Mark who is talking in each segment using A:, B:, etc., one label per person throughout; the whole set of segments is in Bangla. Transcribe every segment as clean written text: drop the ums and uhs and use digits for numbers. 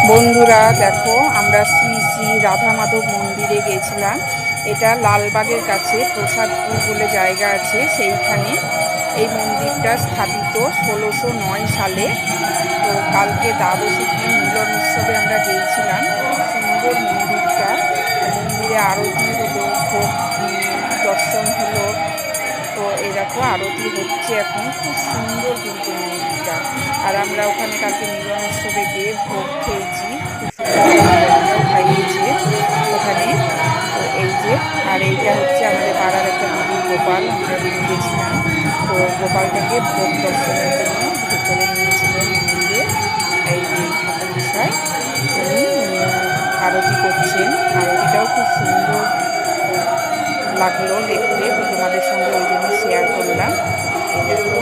A: বন্ধুরা দেখো, আমরা শ্রী শ্রী রাধা মাধব মন্দিরে গেছিলাম। এটা লালবাগের কাছে প্রসাদপুর বলে জায়গা আছে, সেইখানে এই মন্দিরটা স্থাপিত 1609 সালে। তো কালকে দ্বাদশীর দিন মিলন উৎসবে আমরা গিয়েছিলাম। খুব সুন্দর মন্দিরটা। মন্দিরে আরতি হলো, ভোগ দর্শন হলো। তো এই দেখো আরতি হচ্ছে এখন, খুব সুন্দর কিন্তু মন্দিরটা। আর আমরা ওখানে কালকে মিলন উৎসবে গিয়ে ভোগ খেয়েছি, খুব সুন্দর ভোগটাও খাইয়েছে ওখানে। তো এই যে, আর এইটা হচ্ছে আমাদের পাড়ার একটা দিদির গোপাল, আমরা নিয়ে গেছিলাম। তো গোপালটাকে ভোগ দর্শনের জন্য ভেতরে নিয়েছিলেন মন্দিরে। এই যে ঠাকুর মশাই, উনি আরতি করছেন। আরতিটাও খুব সুন্দর লাগলো দেখতে, তো তোমাদের সঙ্গে ওই জন্য শেয়ার করলাম। এই দেখো,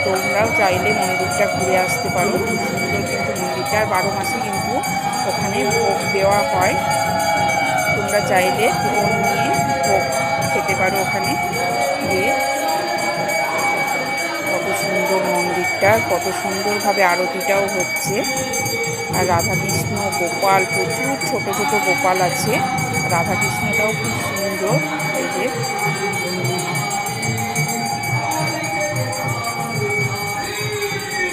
A: তোমরাও চাইলে মন্দিরটা ঘুরে আসতে পারো, খুব সুন্দর কিন্তু মন্দিরটা। আর 12 মাসে কিন্তু ওখানে ভোগ দেওয়া হয়। তোমরা চাইলে মন নিয়ে ভোগ খেতে পারো ওখানে গিয়ে। কত সুন্দর মন্দিরটা, কত সুন্দরভাবে আরতিটাও হচ্ছে। আর রাধাকৃষ্ণ গোপাল, প্রচুর ছোট ছোট গোপাল আছে। রাধাকৃষ্ণটাও খুব সুন্দর। এই যে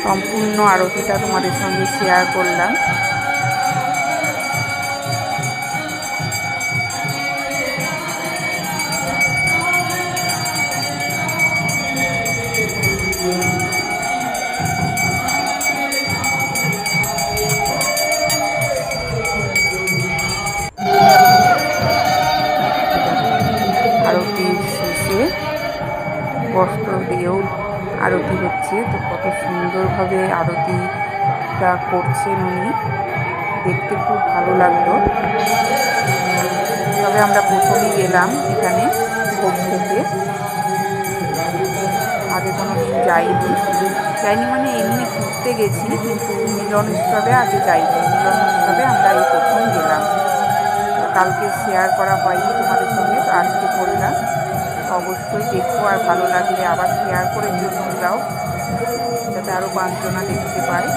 A: সম্পূর্ণ আরতিটা তোমাদের সঙ্গে শেয়ার করলাম। আরতির শেষে বস্ত্র দিয়েও আরতি হচ্ছে। তো কত সুন্দরভাবে আরতিটা করছেন উনি, দেখতে খুব ভালো লাগলো। তবে আমরা প্রথমেই গেলাম এখানে ভোগ খেতে, আগে কোনো দিন যাইনি। মানে এমনি ঘুরতে গেছি, কিন্তু মিলন উৎসবে আগে যাইনি। মিলন উৎসবে আমরা এই প্রথম গেলাম। কালকে শেয়ার করা হয়নি তোমাদের সঙ্গে, তো আজকে করলাম। অবশ্যই দেখো, আর ভালো লাগলে আবার শেয়ার করে দিও তোমরাও, যাতে আরও 5 জনা দেখতে পায়।